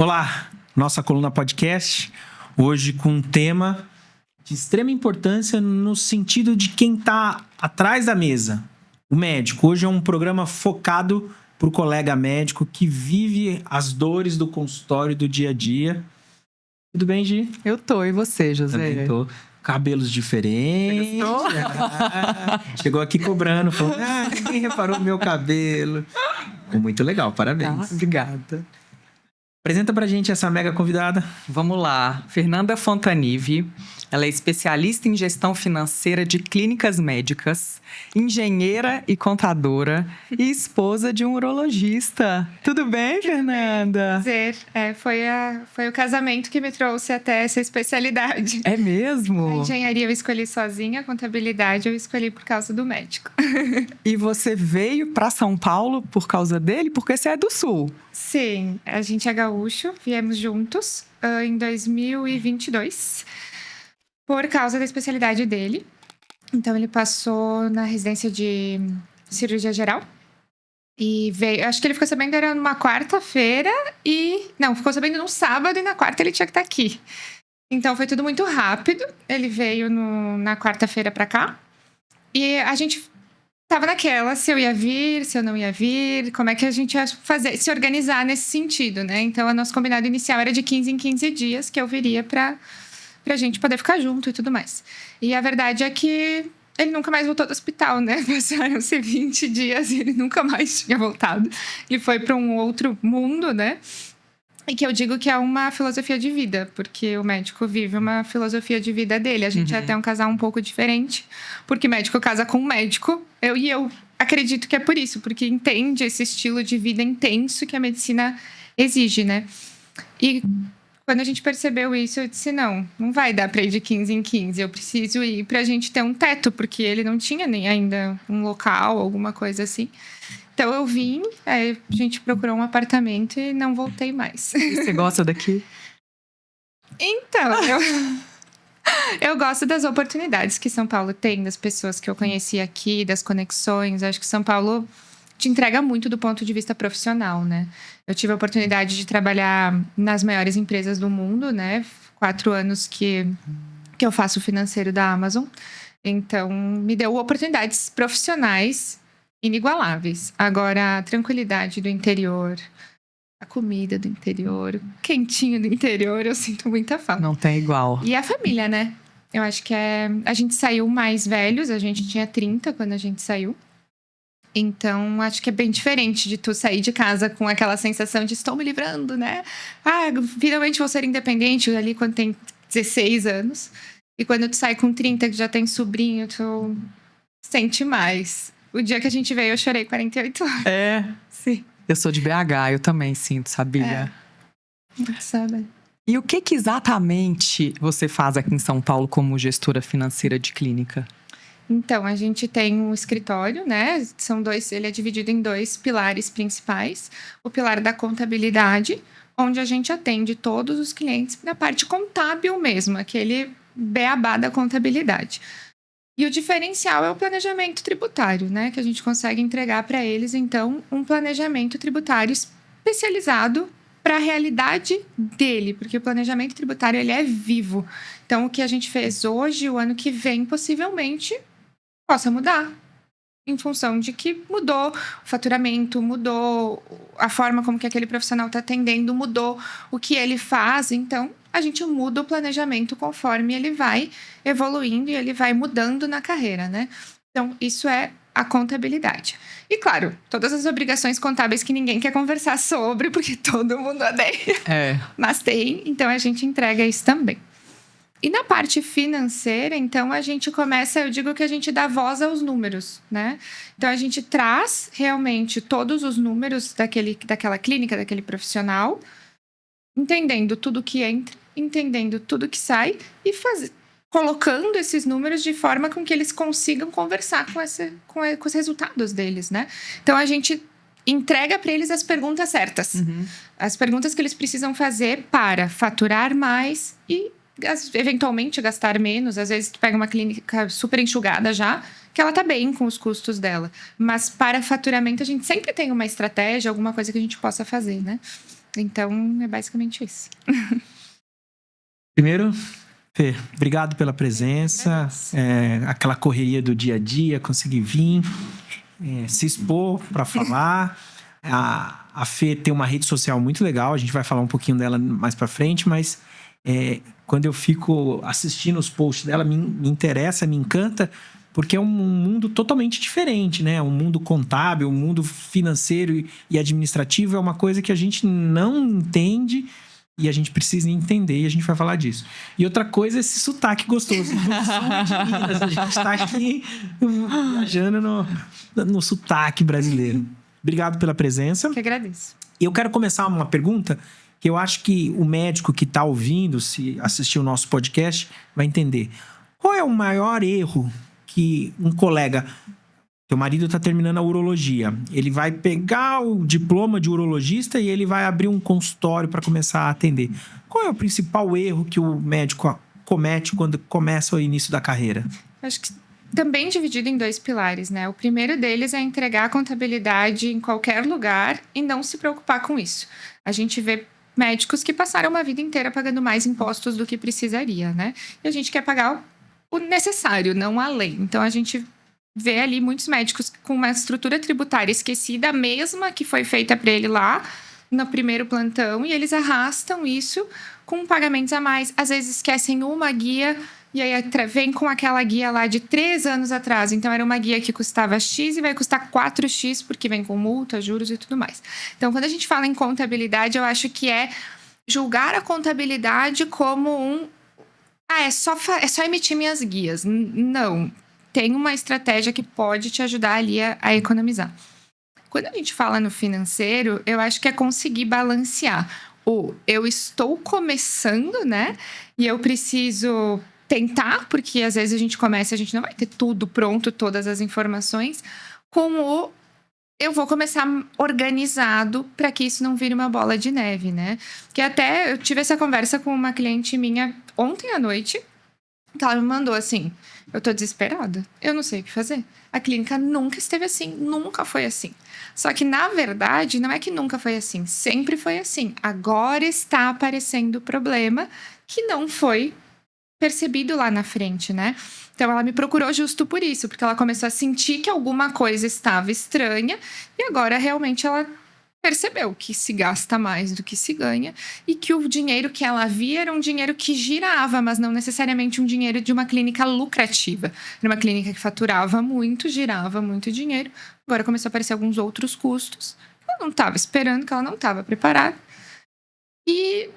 Olá, nossa coluna podcast, hoje com um tema de extrema importância no sentido de quem está atrás da mesa, o médico. Hoje é um programa focado para o colega médico que vive as dores do consultório do dia a dia. Tudo bem, Gi? Eu tô, e você, José? Também tô. Cabelos diferentes. Chegou aqui cobrando, falou, ninguém reparou no meu cabelo. Ficou muito legal, parabéns. Obrigada. Apresenta pra gente essa mega convidada. Vamos lá. Fernanda Fontanive. Ela é especialista em gestão financeira de clínicas médicas, engenheira e contadora e esposa de um urologista. Tudo bem, Fernanda? Prazer. Foi o casamento que me trouxe até essa especialidade. É mesmo? A engenharia eu escolhi sozinha, a contabilidade eu escolhi por causa do médico. E você veio para São Paulo por causa dele? Porque você é do Sul. Sim, a gente é gaúcho, viemos juntos em 2022 por causa da especialidade dele. Então, ele passou na residência de cirurgia geral e veio. Acho que ele ficou sabendo era numa quarta-feira ficou sabendo num sábado e na quarta ele tinha que estar aqui. Então, foi tudo muito rápido. Ele veio na quarta-feira para cá e a gente tava naquela, se eu ia vir, se eu não ia vir, como é que a gente ia se organizar nesse sentido, né? Então, o nosso combinado inicial era de 15 em 15 dias que eu viria pra gente poder ficar junto e tudo mais. E a verdade é que ele nunca mais voltou do hospital, né? Passaram-se 20 dias e ele nunca mais tinha voltado. Ele foi para um outro mundo, né? E que eu digo que é uma filosofia de vida, porque o médico vive uma filosofia de vida dele. A gente é até um casal um pouco diferente, porque médico casa com médico. Eu acredito que é por isso, porque entende esse estilo de vida intenso que a medicina exige, né? E quando a gente percebeu isso, eu disse, não vai dar para ir de 15 em 15. Eu preciso ir pra gente ter um teto, porque ele não tinha nem ainda um local, alguma coisa assim. Então, eu vim, aí a gente procurou um apartamento e não voltei mais. E você gosta daqui? Então, eu gosto das oportunidades que São Paulo tem, das pessoas que eu conheci aqui, das conexões. Acho que São Paulo te entrega muito do ponto de vista profissional, né? Eu tive a oportunidade de trabalhar nas maiores empresas do mundo, né? 4 anos que eu faço o financeiro da Amazon. Então, me deu oportunidades profissionais inigualáveis. Agora, a tranquilidade do interior, a comida do interior, o quentinho do interior, eu sinto muita falta. Não tem igual. E a família, né? Eu acho que a gente saiu mais velhos, a gente tinha 30 quando a gente saiu. Então, acho que é bem diferente de tu sair de casa com aquela sensação de estou me livrando, né? Finalmente vou ser independente ali quando tem 16 anos. E quando tu sai com 30, que já tem sobrinho, tu sente mais. O dia que a gente veio, eu chorei 48 horas. É? Sim. Eu sou de BH, eu também sinto, sabia? Sabe? E o que exatamente você faz aqui em São Paulo como gestora financeira de clínica? Então, a gente tem um escritório, né? Ele é dividido em 2 pilares principais. O pilar da contabilidade, onde a gente atende todos os clientes na parte contábil mesmo, aquele beabá da contabilidade. E o diferencial é o planejamento tributário, né? Que a gente consegue entregar para eles, então, um planejamento tributário especializado para a realidade dele, porque o planejamento tributário ele é vivo. Então, o que a gente fez hoje, o ano que vem, possivelmente possa mudar, em função de que mudou o faturamento, mudou a forma como que aquele profissional está atendendo, mudou o que ele faz. Então, a gente muda o planejamento conforme ele vai evoluindo e ele vai mudando na carreira, né? Então, isso é a contabilidade. E, claro, todas as obrigações contábeis que ninguém quer conversar sobre, porque todo mundo odeia. Mas tem, então a gente entrega isso também. E na parte financeira, então, a gente começa, eu digo que a gente dá voz aos números, né? Então, a gente traz realmente todos os números daquela clínica, daquele profissional, entendendo tudo que entra, entendendo tudo que sai e colocando esses números de forma com que eles consigam conversar com os resultados deles, né? Então, a gente entrega para eles as perguntas certas. As perguntas que eles precisam fazer para faturar mais e eventualmente gastar menos. Às vezes tu pega uma clínica super enxugada já, que ela tá bem com os custos dela. Mas para faturamento a gente sempre tem uma estratégia, alguma coisa que a gente possa fazer, né? Então, é basicamente isso. Primeiro, Fê, obrigado pela presença. Aquela correria do dia a dia, conseguir vir, se expor para falar. A Fê tem uma rede social muito legal, a gente vai falar um pouquinho dela mais para frente, mas quando eu fico assistindo os posts dela, me interessa, me encanta, porque é um mundo totalmente diferente, né? Um mundo contábil, um mundo financeiro e administrativo é uma coisa que a gente não entende e a gente precisa entender, e a gente vai falar disso. E outra coisa é esse sotaque gostoso. Do sul de Minas, a gente está aqui viajando no sotaque brasileiro. Obrigado pela presença. Eu que agradeço. Eu quero começar uma pergunta que eu acho que o médico que está ouvindo, se assistir o nosso podcast, vai entender. Qual é o maior erro que um colega... Teu marido está terminando a urologia. Ele vai pegar o diploma de urologista e ele vai abrir um consultório para começar a atender. Qual é o principal erro que o médico comete quando começa o início da carreira? Acho que também dividido em 2 pilares, né? O primeiro deles é entregar a contabilidade em qualquer lugar e não se preocupar com isso. A gente vê médicos que passaram uma vida inteira pagando mais impostos do que precisaria, né? E a gente quer pagar o necessário, não além. Então, a gente vê ali muitos médicos com uma estrutura tributária esquecida, a mesma que foi feita para ele lá no primeiro plantão, e eles arrastam isso com pagamentos a mais. Às vezes esquecem uma guia e aí vem com aquela guia lá de 3 anos atrás. Então, era uma guia que custava X e vai custar 4X, porque vem com multa, juros e tudo mais. Então, quando a gente fala em contabilidade, eu acho que é julgar a contabilidade como é só emitir minhas guias. Não. Tem uma estratégia que pode te ajudar ali a economizar. Quando a gente fala no financeiro, eu acho que é conseguir balancear. Eu estou começando, né? E eu preciso tentar, porque às vezes a gente começa e a gente não vai ter tudo pronto, todas as informações, com eu vou começar organizado para que isso não vire uma bola de neve, né? Que até eu tive essa conversa com uma cliente minha ontem à noite, que ela me mandou assim: eu tô desesperada, eu não sei o que fazer. A clínica nunca esteve assim, nunca foi assim. Só que, na verdade, não é que nunca foi assim, sempre foi assim. Agora está aparecendo o problema que não foi percebido lá na frente, né? Então, ela me procurou justo por isso, porque ela começou a sentir que alguma coisa estava estranha e agora realmente ela percebeu que se gasta mais do que se ganha e que o dinheiro que ela via era um dinheiro que girava, mas não necessariamente um dinheiro de uma clínica lucrativa. Era uma clínica que faturava muito, girava muito dinheiro. Agora começou a aparecer alguns outros custos que ela não estava esperando, que ela não estava preparada. E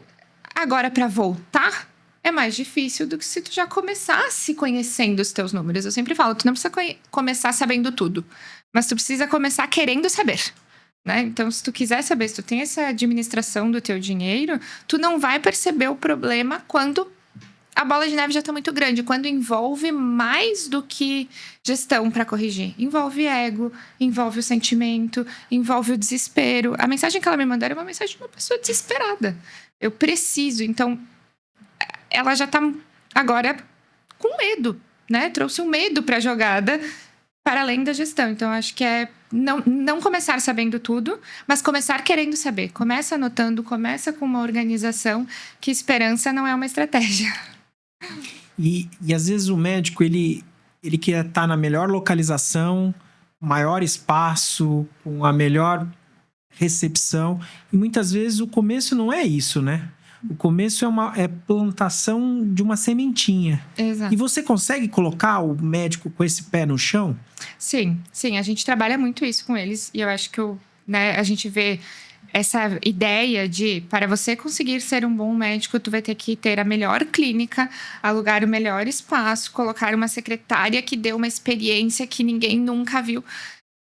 agora, para voltar, é mais difícil do que se tu já começasse conhecendo os teus números. Eu sempre falo, tu não precisa começar sabendo tudo, mas tu precisa começar querendo saber. Né? Então, se tu quiser saber, se tu tem essa administração do teu dinheiro, tu não vai perceber o problema quando a bola de neve já está muito grande, quando envolve mais do que gestão para corrigir. Envolve ego, envolve o sentimento, envolve o desespero. A mensagem que ela me mandou era uma mensagem de uma pessoa desesperada. Eu preciso. Então, ela já está agora com medo, né? Trouxe um medo para a jogada, para além da gestão. Então, acho que é não começar sabendo tudo, mas começar querendo saber. Começa anotando, começa com uma organização, que esperança não é uma estratégia. E às vezes o médico, ele quer estar na melhor localização, maior espaço, com a melhor recepção. E muitas vezes o começo não é isso, né? O começo é plantação de uma sementinha. Exato. E você consegue colocar o médico com esse pé no chão? Sim. A gente trabalha muito isso com eles. E eu acho que a gente vê essa ideia de, para você conseguir ser um bom médico, tu vai ter que ter a melhor clínica, alugar o melhor espaço, colocar uma secretária que dê uma experiência que ninguém nunca viu.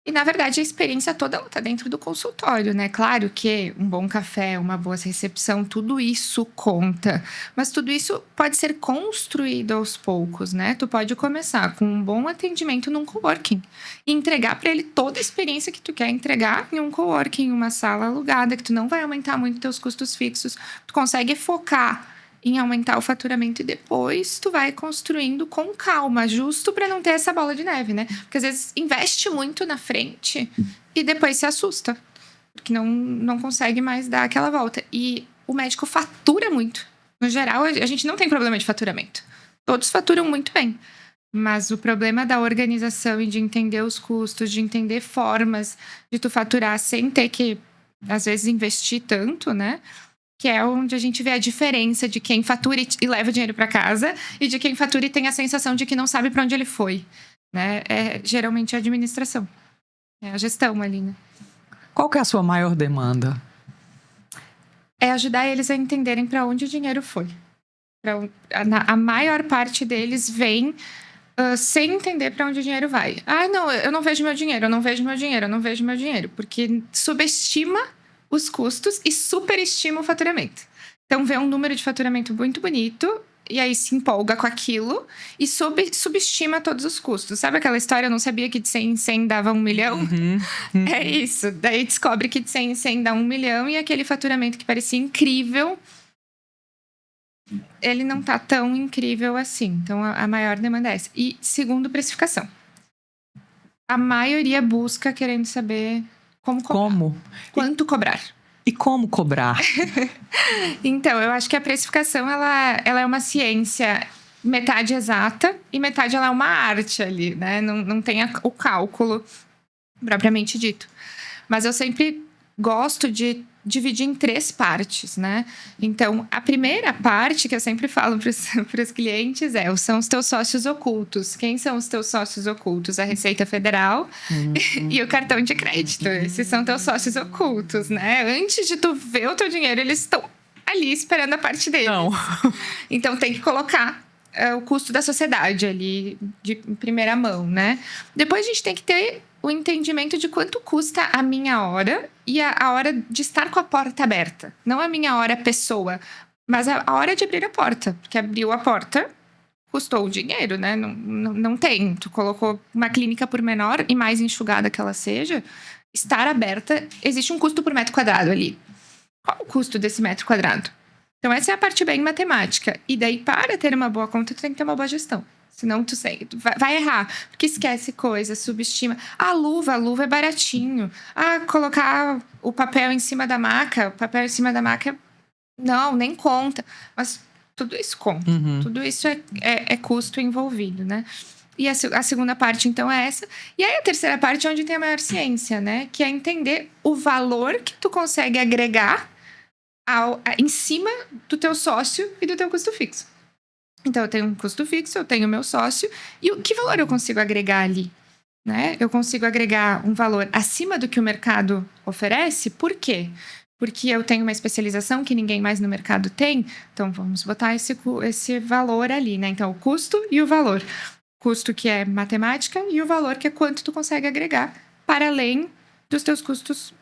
E, na verdade, a experiência toda está dentro do consultório, né? Claro que um bom café, uma boa recepção, tudo isso conta. Mas tudo isso pode ser construído aos poucos, né? Tu pode começar com um bom atendimento num coworking e entregar para ele toda a experiência que tu quer entregar em um coworking, em uma sala alugada, que tu não vai aumentar muito teus custos fixos. Tu consegue focar em aumentar o faturamento e depois tu vai construindo com calma, justo para não ter essa bola de neve, né? Porque às vezes investe muito na frente e depois se assusta. porque não consegue mais dar aquela volta. E o médico fatura muito. No geral, a gente não tem problema de faturamento. Todos faturam muito bem. Mas o problema da organização e de entender os custos, de entender formas de tu faturar sem ter que, às vezes, investir tanto, né? Que é onde a gente vê a diferença de quem fatura e leva o dinheiro para casa e de quem fatura e tem a sensação de que não sabe para onde ele foi, né? É geralmente a administração. É a gestão ali, né? Qual que é a sua maior demanda? É ajudar eles a entenderem para onde o dinheiro foi. A maior parte deles vem sem entender para onde o dinheiro vai. Ah, não, eu não vejo meu dinheiro, eu não vejo meu dinheiro, eu não vejo meu dinheiro. Porque subestima os custos e superestima o faturamento. Então, vê um número de faturamento muito bonito e aí se empolga com aquilo e subestima todos os custos. Sabe aquela história, eu não sabia que de 100 em 100 dava 1 milhão? É isso. Daí descobre que de 100 em 100 dá 1 milhão e aquele faturamento que parecia incrível, ele não tá tão incrível assim. Então, a maior demanda é essa. E segundo, precificação. A maioria busca querendo saber como cobrar. Como? Quanto cobrar. E como cobrar? Então, eu acho que a precificação, ela é uma ciência metade exata e metade ela é uma arte ali, né? Não tem o cálculo propriamente dito. Mas eu sempre gosto de dividir em 3 partes, né? Então, a primeira parte que eu sempre falo para os clientes são os teus sócios ocultos. Quem são os teus sócios ocultos? A Receita Federal e o cartão de crédito. Esses são teus sócios ocultos, né? Antes de tu ver o teu dinheiro, eles estão ali esperando a parte deles. Não. Então, tem que colocar o custo da sociedade ali de primeira mão, né? Depois a gente tem que ter o entendimento de quanto custa a minha hora e a hora de estar com a porta aberta. Não a minha hora pessoa, mas a hora de abrir a porta. Porque abriu a porta, custou o dinheiro, né? Não tem. Tu colocou uma clínica por menor e mais enxugada que ela seja, estar aberta, existe um custo por metro quadrado ali. Qual o custo desse metro quadrado? Então, essa é a parte bem matemática. E daí, para ter uma boa conta, tu tem que ter uma boa gestão. Senão, tu vai errar. Porque esquece coisa, subestima. A luva é baratinho. Colocar o papel em cima da maca. O papel em cima da maca, não, nem conta. Mas tudo isso conta. Tudo isso é custo envolvido, né? E a segunda parte, então, é essa. E aí, a terceira parte é onde tem a maior ciência, né? Que é entender o valor que tu consegue agregar em cima do teu sócio e do teu custo fixo. Então, eu tenho um custo fixo, eu tenho o meu sócio. E que valor eu consigo agregar ali? Né? Eu consigo agregar um valor acima do que o mercado oferece? Por quê? Porque eu tenho uma especialização que ninguém mais no mercado tem. Então, vamos botar esse valor ali, né? Então, o custo e o valor. O custo que é matemática e o valor que é quanto tu consegue agregar para além dos teus custos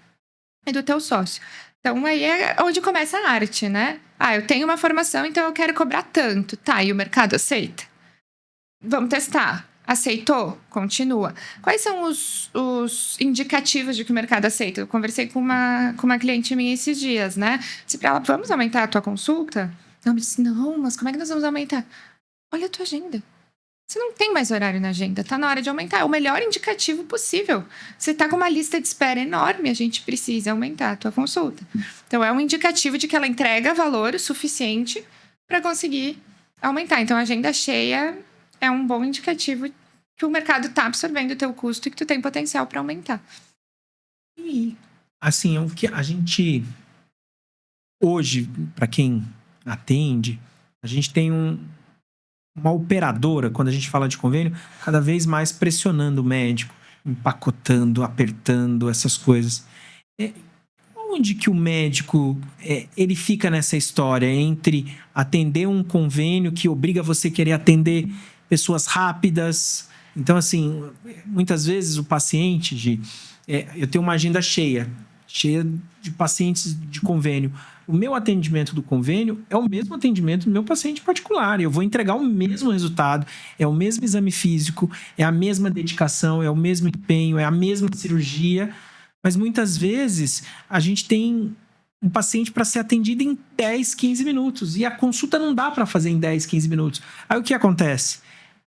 e do teu sócio. Então, aí é onde começa a arte, né? Eu tenho uma formação, então eu quero cobrar tanto. Tá, e o mercado aceita? Vamos testar. Aceitou? Continua. Quais são os indicativos de que o mercado aceita? Eu conversei com uma cliente minha esses dias, né? Disse pra ela, vamos aumentar a tua consulta? Ela me disse, não, mas como é que nós vamos aumentar? Olha a tua agenda. Você não tem mais horário na agenda, tá na hora de aumentar. É o melhor indicativo possível. Você tá com uma lista de espera enorme, a gente precisa aumentar a tua consulta. Então, é um indicativo de que ela entrega valor suficiente para conseguir aumentar. Então, a agenda cheia é um bom indicativo que o mercado tá absorvendo o teu custo e que tu tem potencial para aumentar. E, assim, o que a gente... Hoje, para quem atende, a gente tem uma operadora, quando a gente fala de convênio, cada vez mais pressionando o médico, empacotando, apertando, essas coisas. Onde que o médico ele fica nessa história entre atender um convênio que obriga você a querer atender pessoas rápidas? Então, assim, muitas vezes o paciente... eu tenho uma agenda cheia de pacientes de convênio. O meu atendimento do convênio é o mesmo atendimento do meu paciente particular. Eu vou entregar o mesmo resultado, é o mesmo exame físico, é a mesma dedicação, é o mesmo empenho, é a mesma cirurgia. Mas muitas vezes a gente tem um paciente para ser atendido em 10, 15 minutos. E a consulta não dá para fazer em 10, 15 minutos. Aí o que acontece?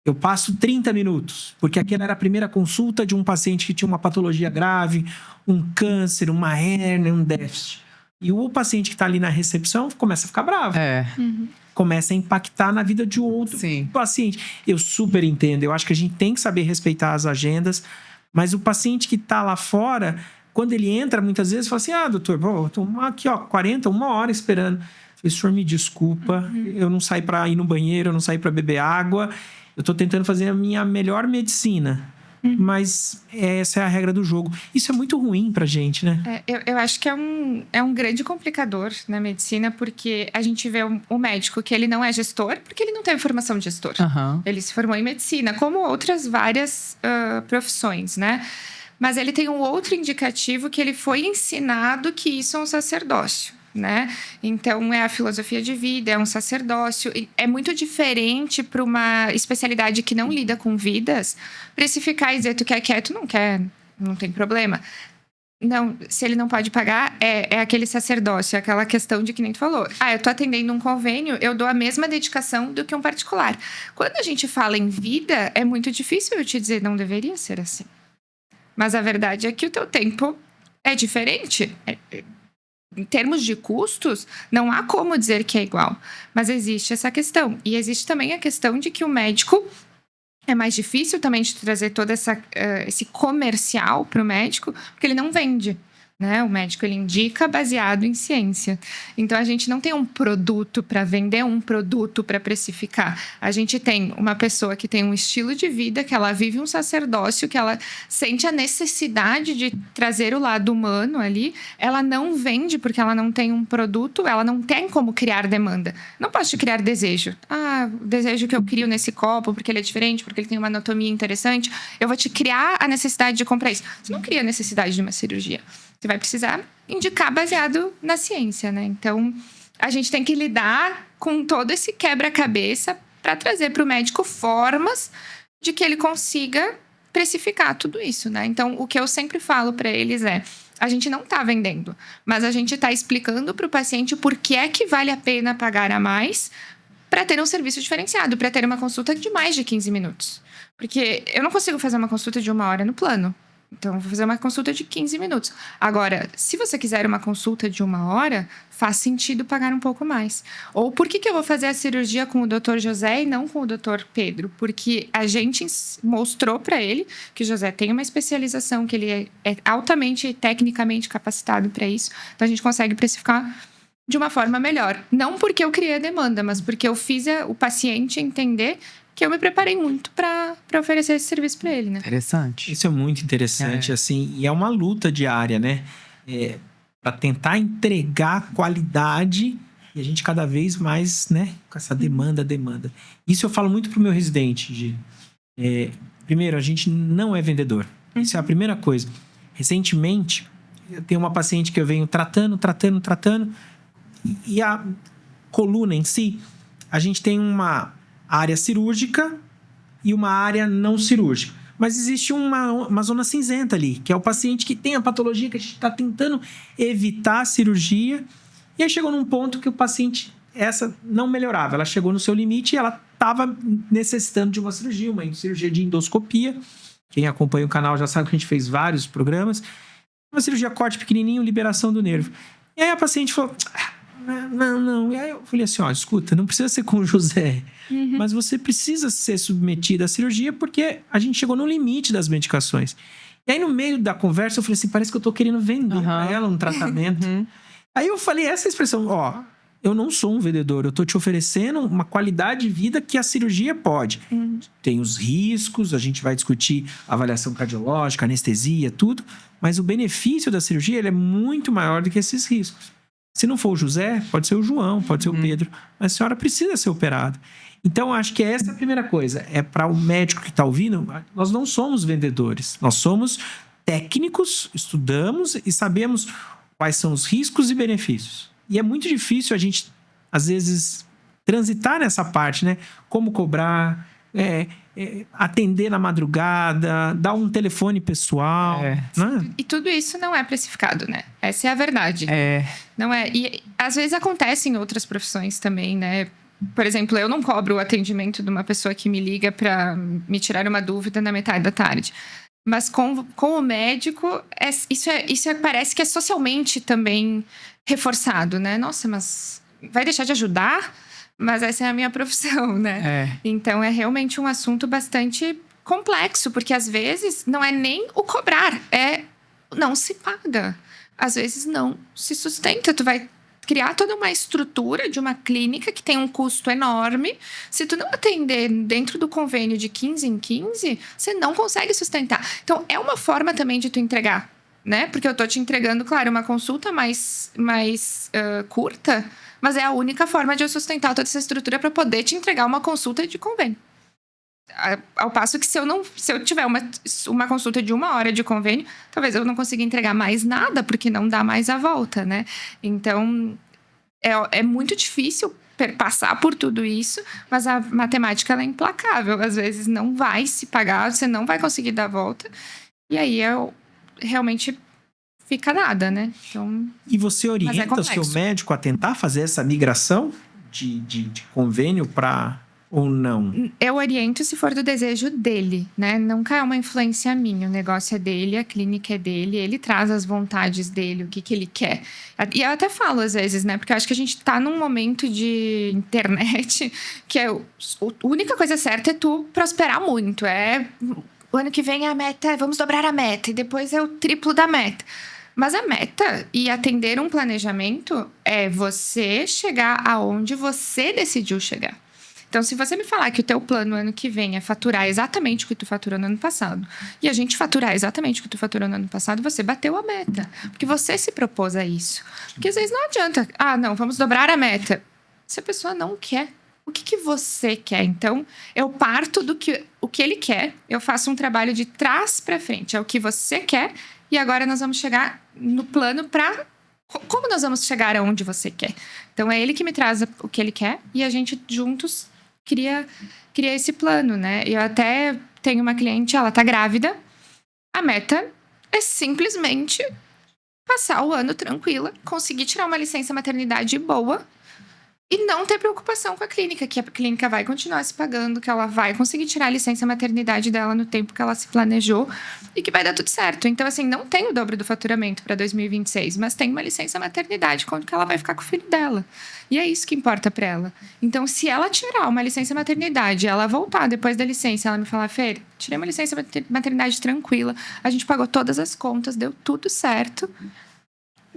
eu passo 30 minutos, porque aquela era a primeira consulta de um paciente que tinha uma patologia grave, um câncer, uma hérnia, um déficit. E o paciente que está ali na recepção começa a ficar bravo. Começa a impactar na vida de outro paciente. Eu super entendo. Eu acho que a gente tem que saber respeitar as agendas, mas o paciente que está lá fora, quando ele entra, muitas vezes, fala assim, doutor, estou aqui, 40, 1 hora esperando. O senhor me desculpa, eu não saí para ir no banheiro, eu não saí para beber água, eu estou tentando fazer a minha melhor medicina. Mas essa é a regra do jogo. Isso é muito ruim pra gente, né? Eu acho que é um grande complicador na medicina, porque a gente vê o médico que ele não é gestor, porque ele não teve formação de gestor. Ele se formou em medicina, como outras várias profissões, né? Mas ele tem um outro indicativo que ele foi ensinado que isso é um sacerdócio. Né? Então, é a filosofia de vida, é um sacerdócio. É muito diferente para uma especialidade que não lida com vidas, precificar e dizer tu quer, tu não quer, não tem problema. Não, se ele não pode pagar, é aquele sacerdócio, é aquela questão de que nem tu falou. Eu tô atendendo um convênio, eu dou a mesma dedicação do que um particular. Quando a gente fala em vida, é muito difícil eu te dizer, não deveria ser assim. Mas a verdade é que o teu tempo é diferente. Em termos de custos, não há como dizer que é igual. Mas existe essa questão. E existe também a questão de que o médico... É mais difícil também de trazer todo esse comercial para o médico, porque ele não vende. Né? O médico ele indica baseado em ciência. Então, a gente não tem um produto para vender, um produto para precificar. A gente tem uma pessoa que tem um estilo de vida, que ela vive um sacerdócio, que ela sente a necessidade de trazer o lado humano ali. Ela não vende porque ela não tem um produto, ela não tem como criar demanda. Não posso te criar desejo. O desejo que eu crio nesse copo, porque ele é diferente, porque ele tem uma anatomia interessante, eu vou te criar a necessidade de comprar isso. Você não cria a necessidade de uma cirurgia. Você vai precisar indicar baseado na ciência, né? Então, a gente tem que lidar com todo esse quebra-cabeça para trazer para o médico formas de que ele consiga precificar tudo isso, né? Então, o que eu sempre falo para eles é: a gente não está vendendo, mas a gente está explicando para o paciente por que é que vale a pena pagar a mais para ter um serviço diferenciado, para ter uma consulta de mais de 15 minutos. Porque eu não consigo fazer uma consulta de 1 hora no plano. Então, eu vou fazer uma consulta de 15 minutos. Agora, se você quiser uma consulta de 1 hora, faz sentido pagar um pouco mais. Ou por que eu vou fazer a cirurgia com o Dr. José e não com o Dr. Pedro? Porque a gente mostrou para ele que o José tem uma especialização, que ele é altamente tecnicamente capacitado para isso. Então, a gente consegue precificar de uma forma melhor. Não porque eu criei a demanda, mas porque eu fiz o paciente entender que eu me preparei muito para oferecer esse serviço para ele, né? Interessante. Isso é muito interessante, assim, e é uma luta diária, né? Para tentar entregar qualidade e a gente cada vez mais, né? Com essa demanda. Isso eu falo muito pro meu residente, primeiro, a gente não é vendedor. Isso é a primeira coisa. Recentemente, eu tenho uma paciente que eu venho tratando, e a coluna em si, a gente tem uma área cirúrgica e uma área não cirúrgica. Mas existe uma zona cinzenta ali, que é o paciente que tem a patologia que a gente está tentando evitar a cirurgia. E aí chegou num ponto que o paciente, essa não melhorava. Ela chegou no seu limite e ela estava necessitando de uma cirurgia de endoscopia. Quem acompanha o canal já sabe que a gente fez vários programas. Uma cirurgia corte pequenininho, liberação do nervo. E aí a paciente falou... Não. E aí eu falei assim, escuta, não precisa ser com o José, mas você precisa ser submetida à cirurgia porque a gente chegou no limite das medicações. E aí no meio da conversa eu falei assim, parece que eu tô querendo vender pra ela um tratamento. Aí eu falei essa expressão, eu não sou um vendedor, eu tô te oferecendo uma qualidade de vida que a cirurgia pode. Tem os riscos, a gente vai discutir avaliação cardiológica, anestesia, tudo, mas o benefício da cirurgia ele é muito maior do que esses riscos. Se não for o José, pode ser o João, pode ser o Pedro. Mas a senhora precisa ser operada. Então, acho que essa é a primeira coisa. É para o médico que está ouvindo, nós não somos vendedores. Nós somos técnicos, estudamos e sabemos quais são os riscos e benefícios. E é muito difícil a gente, às vezes, transitar nessa parte, né? Como cobrar... atender na madrugada, dar um telefone pessoal. Né? E tudo isso não é precificado, né? Essa é a verdade. Não é. E às vezes acontece em outras profissões também, né? Por exemplo, eu não cobro o atendimento de uma pessoa que me liga para me tirar uma dúvida na metade da tarde. Mas com o médico, isso parece que é socialmente também reforçado, né? Nossa, mas vai deixar de ajudar? Mas essa é a minha profissão, né? Então, é realmente um assunto bastante complexo, porque às vezes não é nem o cobrar, é não se paga. Às vezes não se sustenta. Tu vai criar toda uma estrutura de uma clínica que tem um custo enorme. Se tu não atender dentro do convênio de 15 em 15, você não consegue sustentar. Então, é uma forma também de tu entregar, né? Porque eu tô te entregando, claro, uma consulta mais curta, mas é a única forma de eu sustentar toda essa estrutura para poder te entregar uma consulta de convênio. Ao passo que se eu tiver uma consulta de 1 hora de convênio, talvez eu não consiga entregar mais nada, porque não dá mais a volta, né? Então, é muito difícil passar por tudo isso, mas a matemática ela é implacável. Às vezes não vai se pagar, você não vai conseguir dar a volta. E aí, realmente fica nada, né? Então, e você orienta o seu médico a tentar fazer essa migração de convênio para... ou não? Eu oriento se for do desejo dele, né? Nunca é uma influência minha. O negócio é dele, a clínica é dele. Ele traz as vontades dele, o que ele quer. E eu até falo às vezes, né? Porque eu acho que a gente tá num momento de internet que a única coisa certa é tu prosperar muito. O ano que vem a meta, vamos dobrar a meta. E depois é o triplo da meta. Mas a meta e atender um planejamento é você chegar aonde você decidiu chegar. Então, se você me falar que o teu plano ano que vem é faturar exatamente o que tu faturou no ano passado, e a gente faturar exatamente o que tu faturou no ano passado, você bateu a meta. Porque você se propôs a isso. Porque às vezes não adianta. Não, vamos dobrar a meta. Se a pessoa não quer, o que você quer? Então, eu parto o que ele quer, eu faço um trabalho de trás para frente. É o que você quer, e agora nós vamos chegar no plano para... Como nós vamos chegar aonde você quer? Então, é ele que me traz o que ele quer, e a gente juntos cria esse plano, né? Eu até tenho uma cliente, ela tá grávida. A meta é simplesmente passar o ano tranquila, conseguir tirar uma licença maternidade boa e não ter preocupação com a clínica, que a clínica vai continuar se pagando, que ela vai conseguir tirar a licença maternidade dela no tempo que ela se planejou e que vai dar tudo certo. Então, assim, não tem o dobro do faturamento para 2026, mas tem uma licença maternidade quando que ela vai ficar com o filho dela. E é isso que importa para ela. Então, se ela tirar uma licença maternidade, ela voltar depois da licença, ela me falar, Fer, tirei uma licença maternidade tranquila, a gente pagou todas as contas, deu tudo certo.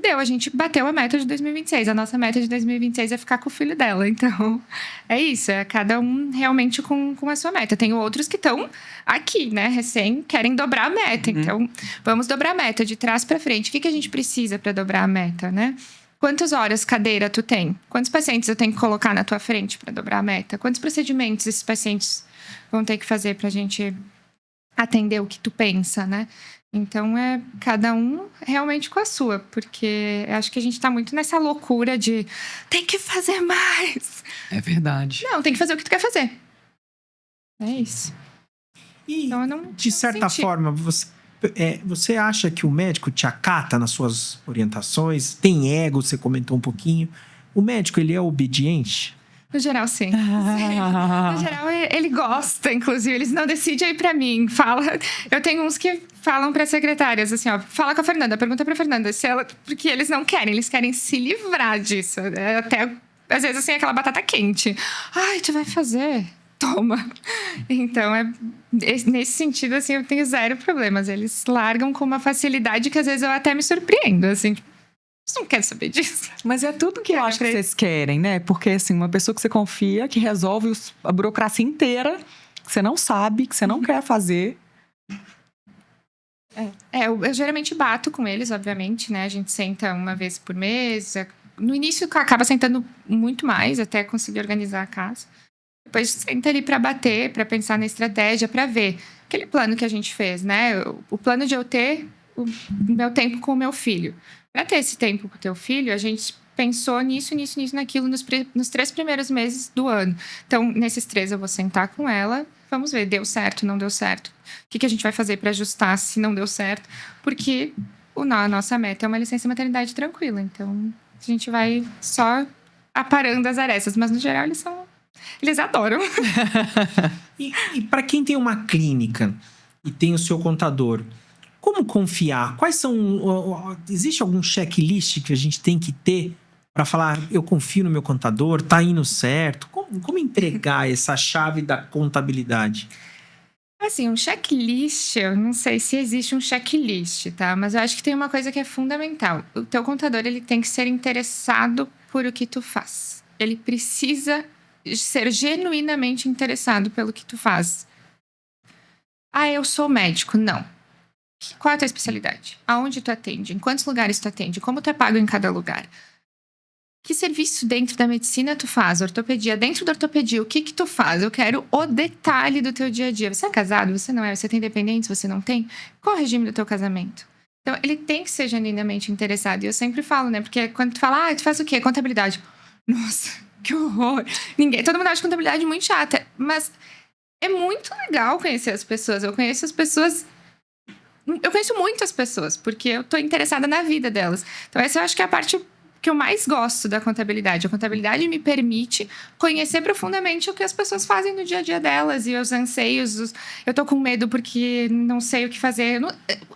A gente bateu a meta de 2026. A nossa meta de 2026 é ficar com o filho dela. Então, é isso. É cada um realmente com a sua meta. Tem outros que estão aqui, né? Recém querem dobrar a meta. Então, vamos dobrar a meta de trás para frente. O que a gente precisa para dobrar a meta, né? Quantas horas cadeira tu tem? Quantos pacientes eu tenho que colocar na tua frente para dobrar a meta? Quantos procedimentos esses pacientes vão ter que fazer para a gente atender o que tu pensa, né? Então, é cada um realmente com a sua, porque eu acho que a gente tá muito nessa loucura de tem que fazer mais. É verdade. Não, tem que fazer o que tu quer fazer. É isso. E, então, de certa forma, você acha que o médico te acata nas suas orientações? Tem ego, você comentou um pouquinho. O médico, ele é obediente? No geral, sim. No geral, ele gosta, inclusive. Eles não decidem aí pra mim. Eu tenho uns que falam para secretárias, assim, ó, fala com a Fernanda, pergunta pra Fernanda se ela... Porque eles não querem, eles querem se livrar disso. Até, às vezes, assim, aquela batata quente. Ai, tu vai fazer? Toma. Então, nesse sentido, assim, eu tenho zero problemas. Eles largam com uma facilidade que, às vezes, eu até me surpreendo, assim, você não quer saber disso. Mas é tudo que eu acho que vocês querem, né? Porque, assim, uma pessoa que você confia, que resolve a burocracia inteira, que você não sabe, que você não quer fazer. Eu geralmente bato com eles, obviamente, né? A gente senta uma vez por mês. No início, acaba sentando muito mais, até conseguir organizar a casa. Depois, senta ali para bater, para pensar na estratégia, para ver aquele plano que a gente fez, né? O plano de eu ter o meu tempo com o meu filho. Para ter esse tempo com o teu filho, a gente pensou nisso, naquilo nos 3 primeiros meses do ano. Então, nesses 3 eu vou sentar com ela, vamos ver, deu certo, não deu certo. O que a gente vai fazer para ajustar se não deu certo? Porque a nossa meta é uma licença maternidade tranquila. Então, a gente vai só aparando as arestas. Mas, no geral, eles são Eles adoram. E para quem tem uma clínica e tem o seu contador, como confiar? Quais são... Existe algum checklist que a gente tem que ter para falar, eu confio no meu contador, tá indo certo? Como entregar essa chave da contabilidade? Assim, um checklist, eu não sei se existe um checklist, tá? Mas eu acho que tem uma coisa que é fundamental. O teu contador, ele tem que ser interessado por o que tu faz. Ele precisa ser genuinamente interessado pelo que tu faz. Ah, eu sou médico. Não. Qual é a tua especialidade? Aonde tu atende? Em quantos lugares tu atende? Como tu é pago em cada lugar? Que serviço dentro da medicina tu faz? Ortopedia. Dentro da ortopedia, o que tu faz? Eu quero o detalhe do teu dia a dia. Você é casado? Você não é? Você tem dependentes? Você não tem? Qual é o regime do teu casamento? Então, ele tem que ser genuinamente interessado. E eu sempre falo, né? Porque quando tu fala, tu faz o quê? Contabilidade. Nossa, que horror. Todo mundo acha contabilidade muito chata. Mas é muito legal conhecer as pessoas. Eu conheço muitas pessoas, porque eu tô interessada na vida delas. Então, essa eu acho que é a parte que eu mais gosto da contabilidade. A contabilidade me permite conhecer profundamente o que as pessoas fazem no dia a dia delas e os anseios. Eu tô com medo porque não sei o que fazer.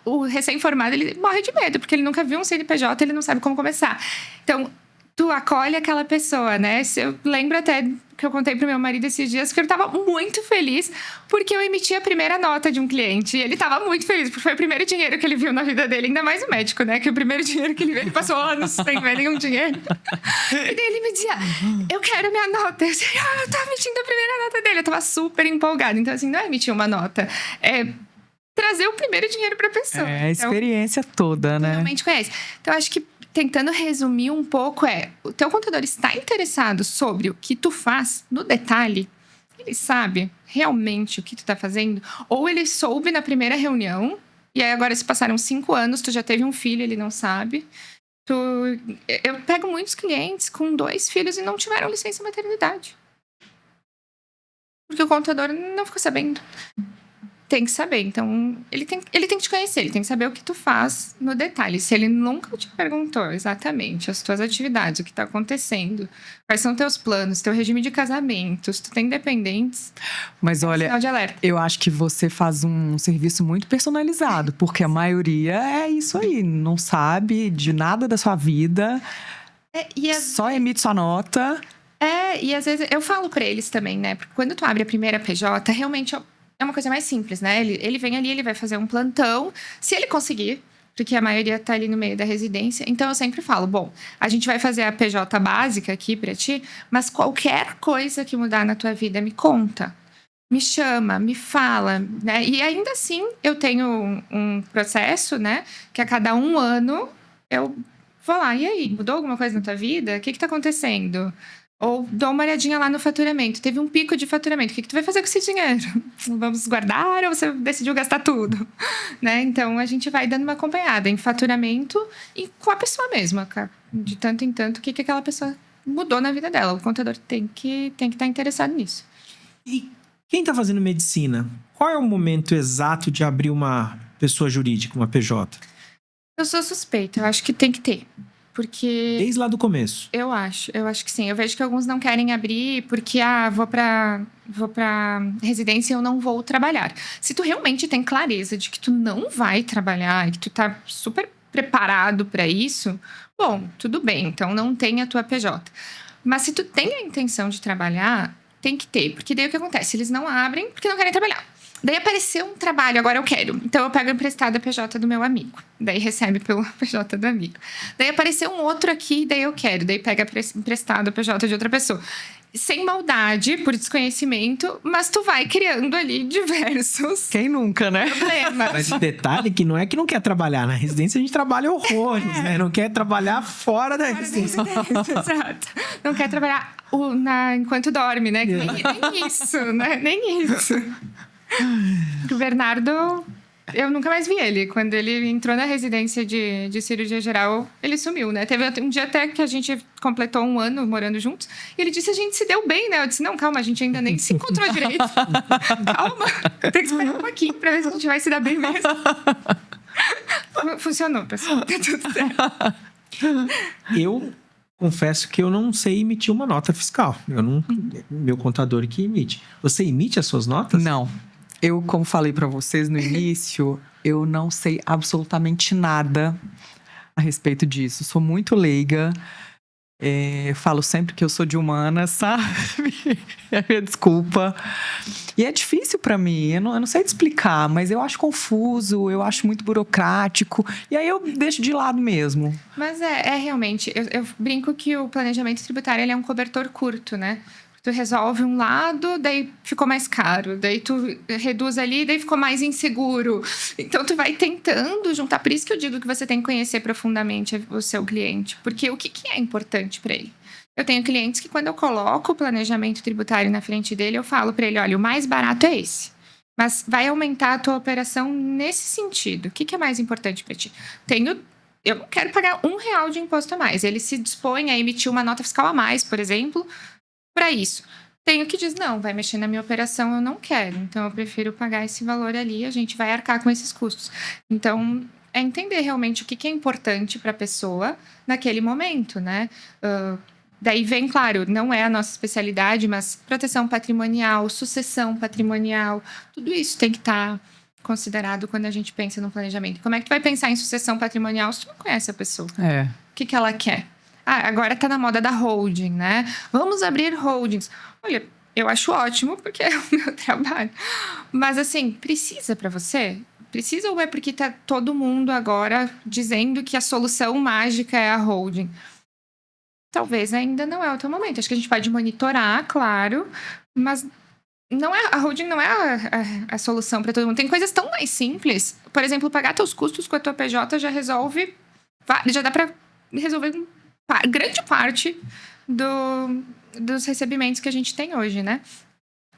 O recém-formado, ele morre de medo, porque ele nunca viu um CNPJ, ele não sabe como começar. Então, tu acolhe aquela pessoa, né? Eu lembro até que eu contei pro meu marido esses dias que eu tava muito feliz porque eu emiti a primeira nota de um cliente. E ele tava muito feliz, porque foi o primeiro dinheiro que ele viu na vida dele. Ainda mais o médico, né? Que o primeiro dinheiro que ele viu, ele passou anos sem ver nenhum dinheiro. E daí ele me dizia, eu quero minha nota. Eu dizia, eu tava emitindo a primeira nota dele. Eu tava super empolgada. Então, assim, não é emitir uma nota, é trazer o primeiro dinheiro pra pessoa. É a experiência toda, né? Realmente conhece. Então, eu acho que tentando resumir um pouco o teu contador está interessado sobre o que tu faz no detalhe? Ele sabe realmente o que tu tá fazendo? Ou ele soube na primeira reunião e aí agora se passaram 5 anos, tu já teve um filho, ele não sabe. Eu pego muitos clientes com 2 filhos e não tiveram licença maternidade. Porque o contador não ficou sabendo. Tem que saber. Então, ele tem que te conhecer, ele tem que saber o que tu faz no detalhe. Se ele nunca te perguntou exatamente as tuas atividades, o que tá acontecendo, quais são teus planos, teu regime de casamento, se tu tem dependentes, Mas olha, sinal de alerta. eu acho que você faz um serviço muito personalizado, porque a maioria é isso aí, não sabe de nada da sua vida, só emite sua nota. E às vezes eu falo pra eles também, né? Porque quando tu abre a primeira PJ, realmente é uma coisa mais simples, né? Ele vem ali, ele vai fazer um plantão, se ele conseguir, porque a maioria tá ali no meio da residência. Então, eu sempre falo, bom, a gente vai fazer a PJ básica aqui pra ti, mas qualquer coisa que mudar na tua vida, me conta. Me chama, me fala, né? E ainda assim, eu tenho um processo, né? Que a cada 1 ano, eu vou lá, e aí? Mudou alguma coisa na tua vida? O que tá acontecendo? Ou dou uma olhadinha lá no faturamento. Teve um pico de faturamento. O que tu vai fazer com esse dinheiro? Vamos guardar ou você decidiu gastar tudo? Né? Então, a gente vai dando uma acompanhada em faturamento e com a pessoa mesma. De tanto em tanto, o que aquela pessoa mudou na vida dela. O contador tem que estar interessado nisso. E quem está fazendo medicina, qual é o momento exato de abrir uma pessoa jurídica, uma PJ? Eu sou suspeita. Eu acho que tem que ter. Porque... Desde lá do começo. Eu acho que sim. Eu vejo que alguns não querem abrir porque, vou pra residência e eu não vou trabalhar. Se tu realmente tem clareza de que tu não vai trabalhar e que tu tá super preparado para isso, bom, tudo bem. Então, não tem a tua PJ. Mas se tu tem a intenção de trabalhar, tem que ter. Porque daí o que acontece? Eles não abrem porque não querem trabalhar. Daí apareceu um trabalho, agora eu quero. Então, eu pego emprestado a PJ do meu amigo. Daí, recebe pelo PJ do amigo. Daí, apareceu um outro aqui, daí eu quero. Daí, pega emprestado a PJ de outra pessoa. Sem maldade, por desconhecimento, mas tu vai criando ali diversos... Quem nunca, né? Problemas. Mas o detalhe é que não é que não quer trabalhar. Na residência, a gente trabalha horrores, né? Não quer trabalhar fora da residência. Exato. Não quer trabalhar enquanto dorme, né? Nem isso, né? Nem isso. O Bernardo, eu nunca mais vi ele. Quando ele entrou na residência de cirurgia geral, ele sumiu, né? Teve um dia até que a gente completou 1 ano morando juntos. E ele disse, a gente se deu bem, né? Eu disse, não, calma, a gente ainda nem se encontrou direito. Calma, tem que esperar um pouquinho pra ver se a gente vai se dar bem mesmo. Funcionou, pessoal. Tá tudo certo. Eu confesso que eu não sei emitir uma nota fiscal. Meu contador que emite. Você emite as suas notas? Não. Eu, como falei para vocês no início, eu não sei absolutamente nada a respeito disso. Sou muito leiga. Falo sempre que eu sou de humanas, sabe? Desculpa. E é difícil para mim. Eu não sei te explicar, mas eu acho confuso, eu acho muito burocrático. E aí eu deixo de lado mesmo. Mas realmente, eu brinco que o planejamento tributário ele é um cobertor curto, né? Tu resolve um lado, daí ficou mais caro. Daí tu reduz ali, daí ficou mais inseguro. Então, tu vai tentando juntar. Por isso que eu digo que você tem que conhecer profundamente o seu cliente. Porque o que é importante para ele? Eu tenho clientes que quando eu coloco o planejamento tributário na frente dele, eu falo para ele, olha, o mais barato é esse. Mas vai aumentar a tua operação nesse sentido. O que é mais importante para ti? Eu não quero pagar R$1 de imposto a mais. Ele se dispõe a emitir uma nota fiscal a mais, por exemplo, para isso. Tenho que dizer, não, vai mexer na minha operação, eu não quero. Então, eu prefiro pagar esse valor ali, a gente vai arcar com esses custos. Então, é entender realmente o que é importante para a pessoa naquele momento, né? Daí vem, claro, não é a nossa especialidade, mas proteção patrimonial, sucessão patrimonial, tudo isso tem que estar considerado quando a gente pensa no planejamento. Como é que tu vai pensar em sucessão patrimonial se tu não conhece a pessoa? O que ela quer? Agora tá na moda da holding, né? Vamos abrir holdings. Olha, eu acho ótimo, porque é o meu trabalho. Mas, assim, precisa para você? Precisa ou é porque tá todo mundo agora dizendo que a solução mágica é a holding? Talvez ainda não é o teu momento. Acho que a gente pode monitorar, claro, mas a holding não é a solução para todo mundo. Tem coisas tão mais simples. Por exemplo, pagar teus custos com a tua PJ já dá para resolver grande parte dos recebimentos que a gente tem hoje, né?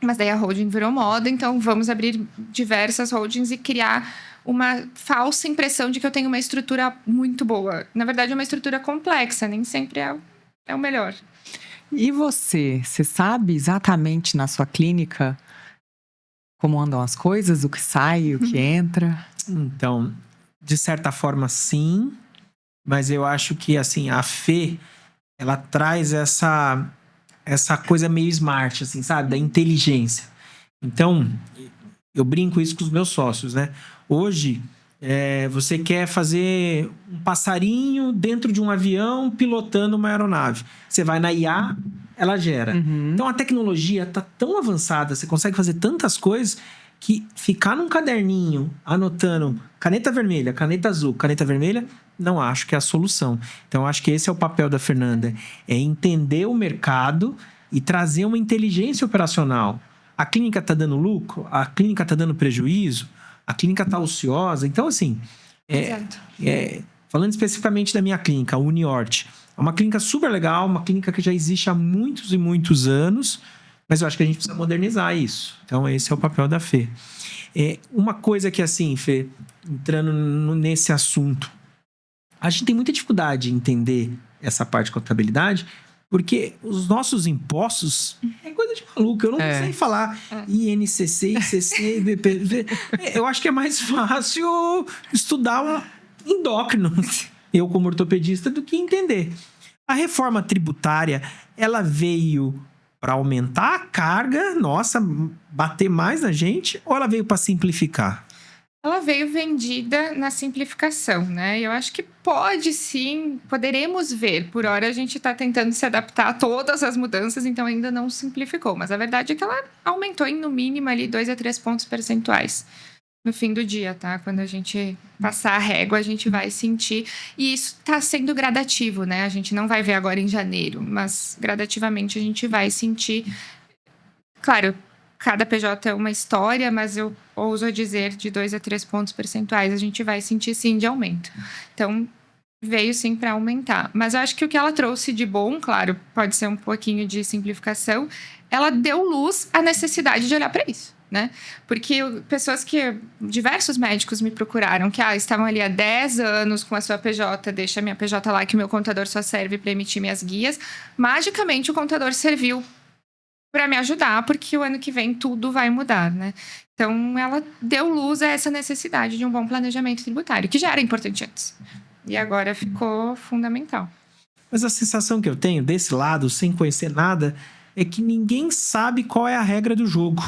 Mas daí a holding virou moda, então vamos abrir diversas holdings e criar uma falsa impressão de que eu tenho uma estrutura muito boa. Na verdade, é uma estrutura complexa, nem sempre é o melhor. E você sabe exatamente na sua clínica como andam as coisas, o que sai, o que entra? Então, de certa forma, sim. Mas eu acho que, assim, a Fê, ela traz essa coisa meio smart, assim, sabe? Da inteligência. Então, eu brinco isso com os meus sócios, né? Hoje, você quer fazer um passarinho dentro de um avião pilotando uma aeronave. Você vai na IA, ela gera. Uhum. Então, a tecnologia está tão avançada, você consegue fazer tantas coisas que ficar num caderninho anotando caneta vermelha, caneta azul, caneta vermelha, não acho que é a solução. Então, acho que esse é o papel da Fernanda. É entender o mercado e trazer uma inteligência operacional. A clínica está dando lucro? A clínica está dando prejuízo? A clínica está ociosa? Então, assim, falando especificamente da minha clínica, a Uniort, é uma clínica super legal, uma clínica que já existe há muitos e muitos anos, mas eu acho que a gente precisa modernizar isso. Então, esse é o papel da Fê. Uma coisa que, assim, Fê, entrando nesse assunto, a gente tem muita dificuldade em entender essa parte de contabilidade, porque os nossos impostos é coisa de maluco. Eu não sei falar INCC, ICC, BPV. Eu acho que é mais fácil estudar um endócrino, eu como ortopedista, do que entender. A reforma tributária, ela veio para aumentar a carga, bater mais na gente, ou ela veio para simplificar? Ela veio vendida na simplificação, né? Eu acho que poderemos ver. Por hora, a gente está tentando se adaptar a todas as mudanças, então ainda não simplificou. Mas a verdade é que ela aumentou em, no mínimo, ali 2 a 3 pontos percentuais no fim do dia, tá? Quando a gente passar a régua, a gente vai sentir. E isso está sendo gradativo, né? A gente não vai ver agora em janeiro, mas gradativamente a gente vai sentir. Claro, cada PJ é uma história, mas eu ouso dizer de 2 a 3 pontos percentuais a gente vai sentir sim de aumento. Então, veio sim para aumentar. Mas eu acho que o que ela trouxe de bom, claro, pode ser um pouquinho de simplificação, ela deu luz à necessidade de olhar para isso, né? Porque diversos médicos me procuraram que estavam ali há 10 anos com a sua PJ, deixa a minha PJ lá que o meu contador só serve para emitir minhas guias. Magicamente, o contador serviu para me ajudar, porque o ano que vem tudo vai mudar, né? Então, ela deu luz a essa necessidade de um bom planejamento tributário, que já era importante antes. E agora ficou fundamental. Mas a sensação que eu tenho desse lado, sem conhecer nada, é que ninguém sabe qual é a regra do jogo.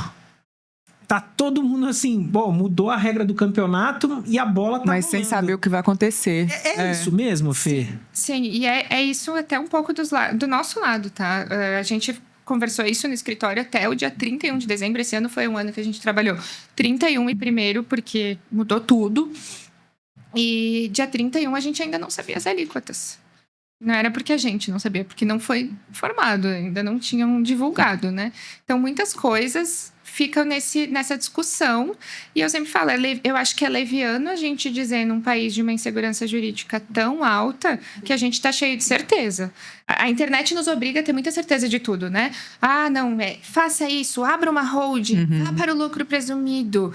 Tá todo mundo assim, bom, mudou a regra do campeonato e a bola tá Mas sem rolando. saber o que vai acontecer. É isso mesmo, Fê? Sim, e é isso até um pouco do nosso lado, tá? A gente conversou isso no escritório até o dia 31 de dezembro. Esse ano foi um ano que a gente trabalhou 31 e 1º, porque mudou tudo. E dia 31 a gente ainda não sabia as alíquotas. Não era porque a gente não sabia, porque não foi informado, ainda não tinham divulgado, né? Então, muitas coisas ficam nessa discussão. E eu sempre falo, eu acho que é leviano a gente dizer num país de uma insegurança jurídica tão alta que a gente está cheio de certeza. A internet nos obriga a ter muita certeza de tudo, né? Ah, não, faça isso, abra uma holding, vá para o lucro presumido,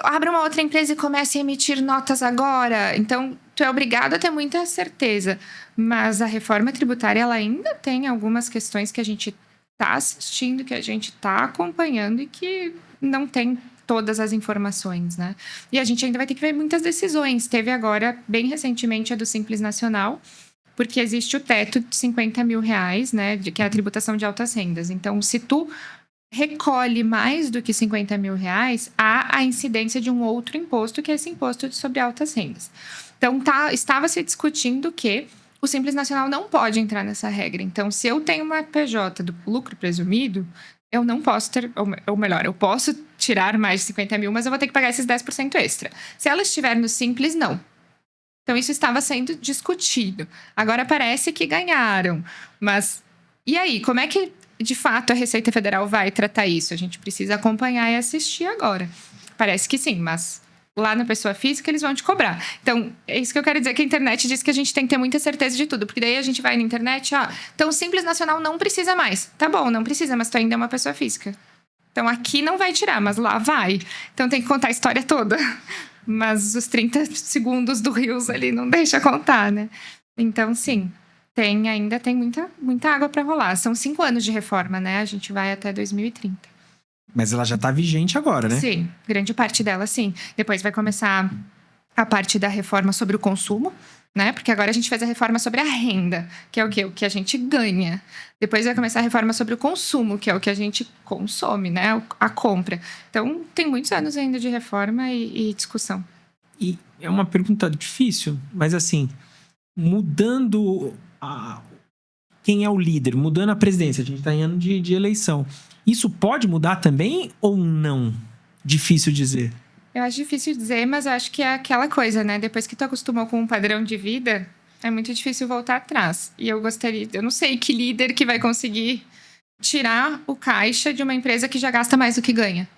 abra uma outra empresa e comece a emitir notas agora. Então, tu é obrigado a ter muita certeza. Mas a reforma tributária, ela ainda tem algumas questões que a gente está assistindo, que a gente está acompanhando e que não tem todas as informações, né? E a gente ainda vai ter que ver muitas decisões. Teve agora, bem recentemente, a do Simples Nacional, porque existe o teto de R$50 mil, né? Que é a tributação de altas rendas. Então, se tu recolhe mais do que R$50 mil, há a incidência de um outro imposto, que é esse imposto sobre altas rendas. Então, estava se discutindo que o Simples Nacional não pode entrar nessa regra. Então, se eu tenho uma PJ do lucro presumido, eu não posso ter, ou melhor, eu posso tirar mais de 50 mil, mas eu vou ter que pagar esses 10% extra. Se ela estiver no Simples, não. Então, isso estava sendo discutido. Agora parece que ganharam. Mas, e aí? Como é que, de fato, a Receita Federal vai tratar isso? A gente precisa acompanhar e assistir agora. Parece que sim, mas lá na pessoa física, eles vão te cobrar. Então, é isso que eu quero dizer, que a internet diz que a gente tem que ter muita certeza de tudo. Porque daí a gente vai na internet, então o Simples Nacional não precisa mais. Tá bom, não precisa, mas tu ainda é uma pessoa física. Então, aqui não vai tirar, mas lá vai. Então, tem que contar a história toda. Mas os 30 segundos do Rios ali não deixa contar, né? Então, sim, ainda tem muita água para rolar. São 5 anos de reforma, né? A gente vai até 2030. Mas ela já tá vigente agora, né? Sim, grande parte dela, sim. Depois vai começar a parte da reforma sobre o consumo, né? Porque agora a gente fez a reforma sobre a renda, que é o quê? O que a gente ganha. Depois vai começar a reforma sobre o consumo, que é o que a gente consome, né? A compra. Então, tem muitos anos ainda de reforma e discussão. E é uma pergunta difícil, mas assim, mudando quem é o líder, mudando a presidência, a gente tá em ano de eleição. Isso pode mudar também ou não? Difícil dizer. Eu acho difícil dizer, mas eu acho que é aquela coisa, né? Depois que tu acostumou com um padrão de vida, é muito difícil voltar atrás. E eu não sei que líder que vai conseguir tirar o caixa de uma empresa que já gasta mais do que ganha.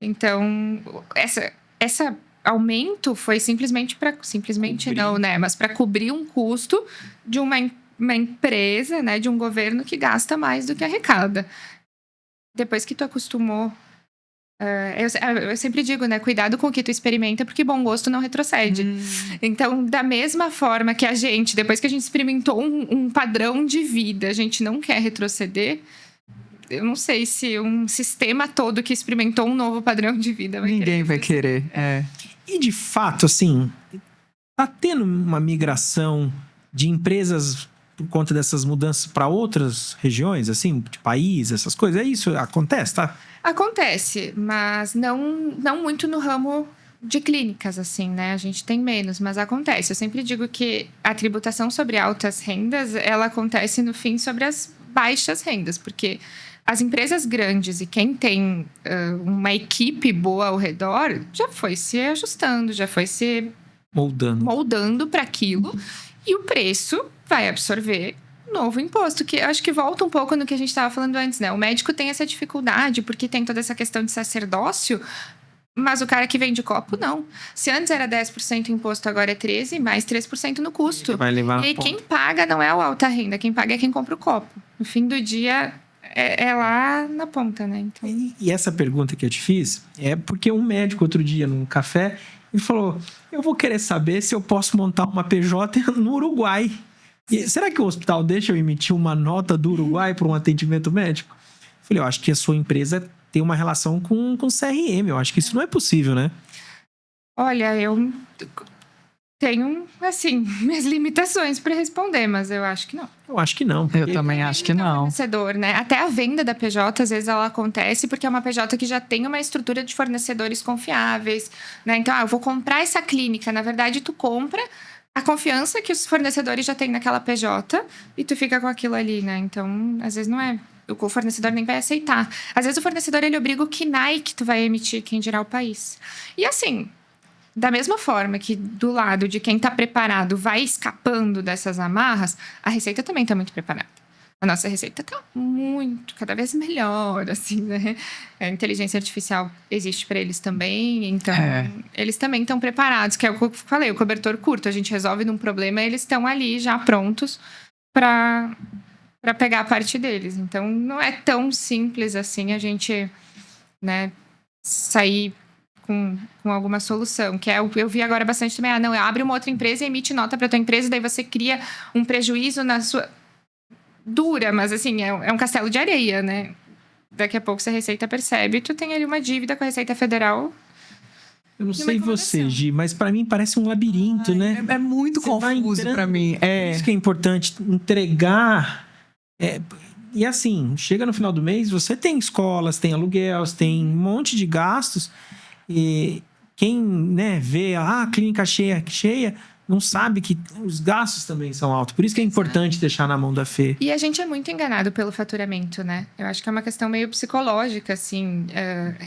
Então, essa aumento foi simplesmente não, né? Mas para cobrir um custo de uma empresa, né? De um governo que gasta mais do que arrecada. Depois que tu acostumou... eu sempre digo, né? Cuidado com o que tu experimenta, porque bom gosto não retrocede. Então, da mesma forma que a gente, depois que a gente experimentou um padrão de vida, a gente não quer retroceder, eu não sei se um sistema todo que experimentou um novo padrão de vida vai Ninguém vai querer. E, de fato, assim, tá tendo uma migração de empresas por conta dessas mudanças para outras regiões, assim, de país, essas coisas? É isso? Acontece, tá? Acontece, mas não muito no ramo de clínicas, assim, né? A gente tem menos, mas acontece. Eu sempre digo que a tributação sobre altas rendas, ela acontece, no fim, sobre as baixas rendas, porque as empresas grandes e quem tem uma equipe boa ao redor já foi se ajustando, já foi se moldando para aquilo, e o preço vai absorver novo imposto, que eu acho que volta um pouco no que a gente estava falando antes, né? O médico tem essa dificuldade, porque tem toda essa questão de sacerdócio, mas o cara que vende copo, não. Se antes era 10% imposto, agora é 13%, mais 3% no custo. Vai levar e aí quem paga não é o alta renda, quem paga é quem compra o copo. No fim do dia, é lá na ponta, né? Então... E essa pergunta que eu te fiz é porque um médico, outro dia, num café, ele falou, eu vou querer saber se eu posso montar uma PJ no Uruguai. E será que o hospital deixa eu emitir uma nota do Uruguai para um atendimento médico? Eu falei, eu acho que a sua empresa tem uma relação com CRM. Eu acho que isso não é possível, né? Olha, tenho, assim, minhas limitações para responder, mas eu acho que não. Eu acho que não. Eu porque- também acho que não. Fornecedor, né? Até a venda da PJ, às vezes, ela acontece porque é uma PJ que já tem uma estrutura de fornecedores confiáveis, né? Então, eu vou comprar essa clínica. Na verdade, tu compra a confiança que os fornecedores já têm naquela PJ e tu fica com aquilo ali, né? Então, às vezes, não é... O fornecedor nem vai aceitar. Às vezes, o fornecedor, ele obriga o KNAI que tu vai emitir, quem dirá o país. E, assim... Da mesma forma que do lado de quem está preparado vai escapando dessas amarras, a Receita também está muito preparada. A nossa Receita está muito, cada vez melhor, assim, né? A inteligência artificial existe para eles também, então eles também estão preparados, que é o que eu falei, o cobertor curto. A gente resolve num problema, eles estão ali já prontos para pegar a parte deles. Então, não é tão simples assim a gente, né, sair com alguma solução, que é eu vi agora bastante também, não, abre uma outra empresa e emite nota para tua empresa, daí você cria um prejuízo na sua... Dura, mas assim, é um castelo de areia, né? Daqui a pouco se a Receita percebe, tu tem ali uma dívida com a Receita Federal. Eu não E uma sei você, incomodação. Gi, mas para mim parece um labirinto, né? É muito Você vai confuso entrando- pra mim. Por isso que é importante entregar. E assim, chega no final do mês, você tem escolas, tem aluguel, tem um monte de gastos. E quem, né, vê a clínica cheia, não sabe que os gastos também são altos. Por isso que é importante deixar na mão da Fê. E a gente é muito enganado pelo faturamento, né? Eu acho que é uma questão meio psicológica, assim.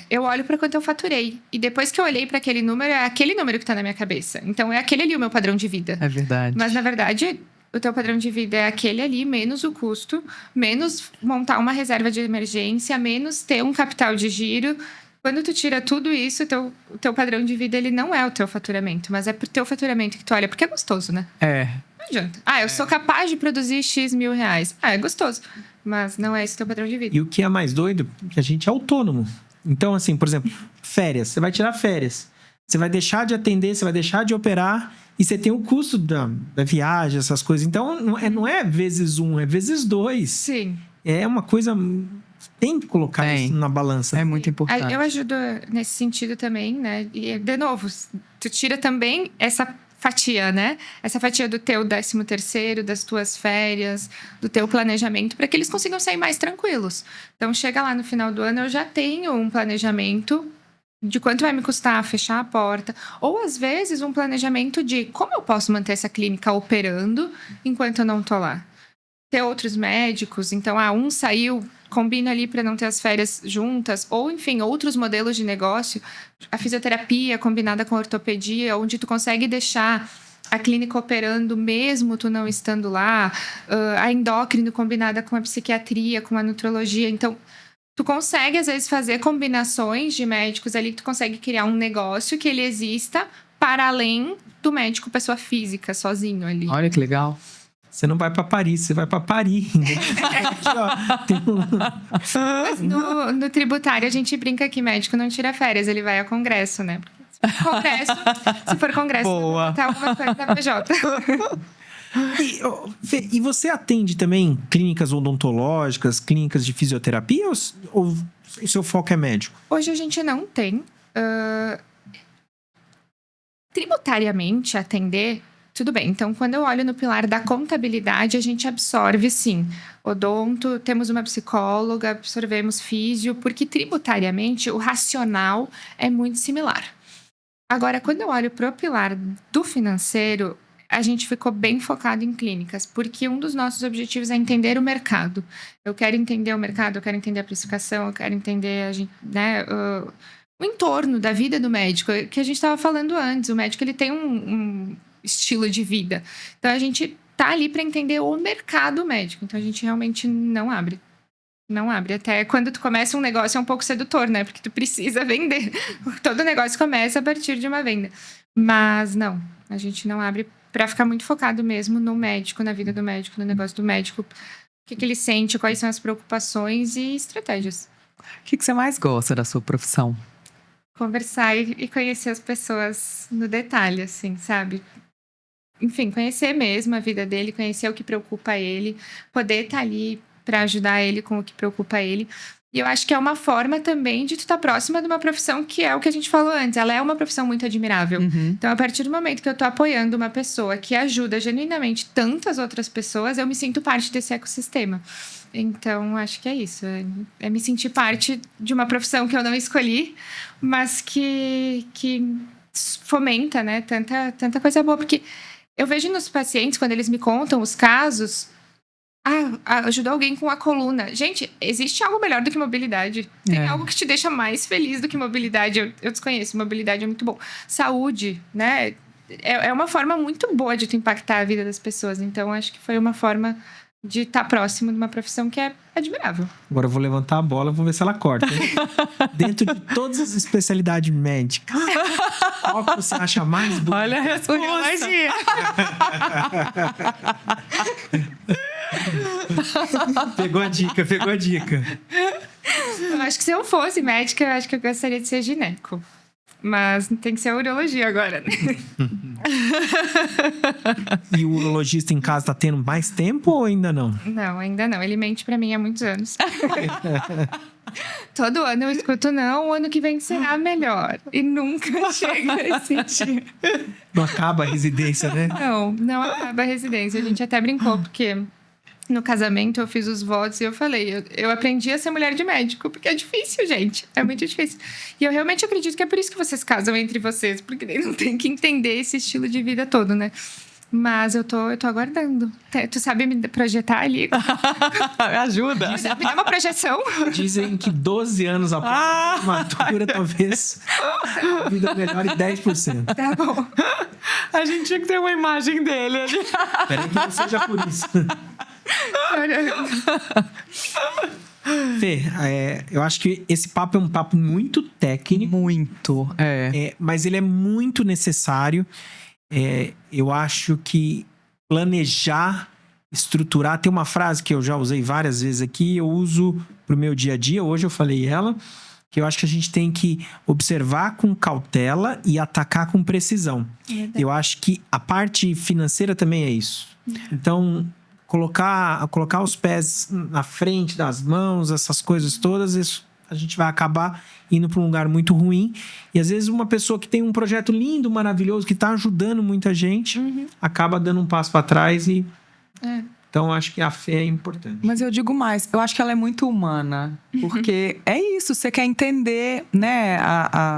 Eu olho para quanto eu faturei. E depois que eu olhei para aquele número, é aquele número que tá na minha cabeça. Então, é aquele ali o meu padrão de vida. É verdade. Mas, na verdade, o teu padrão de vida é aquele ali, menos o custo, menos montar uma reserva de emergência, menos ter um capital de giro. Quando tu tira tudo isso, o teu padrão de vida, ele não é o teu faturamento, mas é pro teu faturamento que tu olha, porque é gostoso, né? Não adianta. Eu sou capaz de produzir X mil reais. É gostoso, mas não é esse o teu padrão de vida. E o que é mais doido, que a gente é autônomo. Então, assim, por exemplo, férias. Você vai tirar férias. Você vai deixar de atender, você vai deixar de operar e você tem o custo da viagem, essas coisas. Então, não é vezes 1, é vezes 2. Sim. É uma coisa... Tem que colocar Tem. isso na balança. É muito importante. Eu ajudo nesse sentido também, né? E, de novo, tu tira também essa fatia, né? Essa fatia do teu 13º, das tuas férias, do teu planejamento, para que eles consigam sair mais tranquilos. Então, chega lá no final do ano, eu já tenho um planejamento de quanto vai me custar fechar a porta. Ou, às vezes, um planejamento de como eu posso manter essa clínica operando enquanto eu não tô lá. Ter outros médicos, então, um saiu, combina ali para não ter as férias juntas, ou, enfim, outros modelos de negócio. A fisioterapia combinada com a ortopedia, onde tu consegue deixar a clínica operando mesmo tu não estando lá. A endócrino combinada com a psiquiatria, com a nutrologia. Então, tu consegue, às vezes, fazer combinações de médicos ali, que tu consegue criar um negócio que ele exista para além do médico pessoa física, sozinho ali. Olha que legal. Você não vai para Paris, você vai para Paris. Mas no tributário, a gente brinca que médico não tira férias, ele vai a congresso, né? Se for congresso, Boa. tá alguma coisa da PJ. Fê, e você atende também clínicas odontológicas, clínicas de fisioterapia ou o seu foco é médico? Hoje a gente não tem. Tributariamente, atender, tudo bem. Então, quando eu olho no pilar da contabilidade, a gente absorve, sim, odonto, temos uma psicóloga, absorvemos físio, porque tributariamente o racional é muito similar. Agora, quando eu olho para o pilar do financeiro, a gente ficou bem focado em clínicas, porque um dos nossos objetivos é entender o mercado. Eu quero entender o mercado, eu quero entender a precificação, eu quero entender o entorno da vida do médico, que a gente estava falando antes. O médico ele tem um estilo de vida. Então, a gente tá ali para entender o mercado médico. Então, a gente realmente não abre. Não abre. Até quando tu começa um negócio é um pouco sedutor, né? Porque tu precisa vender. Todo negócio começa a partir de uma venda. Mas não, a gente não abre para ficar muito focado mesmo no médico, na vida do médico, no negócio do médico. O que ele sente, quais são as preocupações e estratégias. O que você mais gosta da sua profissão? Conversar e conhecer as pessoas no detalhe, assim, sabe? Enfim, conhecer mesmo a vida dele, conhecer o que preocupa ele, poder estar ali para ajudar ele com o que preocupa ele. E eu acho que é uma forma também de tu estar próxima de uma profissão que é o que a gente falou antes. Ela é uma profissão muito admirável. Então, a partir do momento que eu tô apoiando uma pessoa que ajuda genuinamente tantas outras pessoas, eu me sinto parte desse ecossistema. Então, acho que é isso. É me sentir parte de uma profissão que eu não escolhi, mas que fomenta, né? Tanta coisa boa. Porque eu vejo nos pacientes, quando eles me contam os casos... ajudou alguém com a coluna. Gente, existe algo melhor do que mobilidade. Tem algo que te deixa mais feliz do que mobilidade. Eu desconheço, mobilidade é muito bom. Saúde, né? É uma forma muito boa de tu impactar a vida das pessoas. Então, acho que foi uma forma de estar próximo de uma profissão que é admirável. Agora eu vou levantar a bola e vou ver se ela corta. Dentro de todas as especialidades médicas, qual que você acha mais bonita? Olha a resposta. Pegou a dica. Eu acho que se eu fosse médica, eu acho que eu gostaria de ser gineco. Mas tem que ser urologia agora, né? E o urologista em casa tá tendo mais tempo ou ainda não? Não, ainda não. Ele mente pra mim há muitos anos. Todo ano eu escuto, não, o ano que vem será melhor. E nunca chega esse dia. Não acaba a residência, né? Não acaba a residência. A gente até brincou, porque no casamento eu fiz os votos e eu falei, eu aprendi a ser mulher de médico, porque é difícil, gente. É muito difícil. E eu realmente acredito que é por isso que vocês casam entre vocês, porque daí não tem que entender esse estilo de vida todo, né? Mas eu tô aguardando. Tu sabe me projetar ali? Me ajuda. Me dá uma projeção. Dizem que 12 anos após a formatura, talvez a vida melhore 10%. Tá bom. A gente tinha que ter uma imagem dele ali. Espera que não seja por isso. Fê, eu acho que esse papo é um papo muito técnico. Muito, mas ele é muito necessário. Eu acho que planejar, estruturar... Tem uma frase que eu já usei várias vezes aqui, eu uso pro meu dia a dia, hoje eu falei ela, que eu acho que a gente tem que observar com cautela e atacar com precisão. Eu acho que a parte financeira também é isso. Então... Colocar os pés na frente das mãos, essas coisas todas, isso a gente vai acabar indo para um lugar muito ruim. E às vezes uma pessoa que tem um projeto lindo, maravilhoso, que está ajudando muita gente, acaba dando um passo para trás e... Então, acho que a fé é importante. Mas eu digo mais, eu acho que ela é muito humana. Porque é isso, você quer entender, né,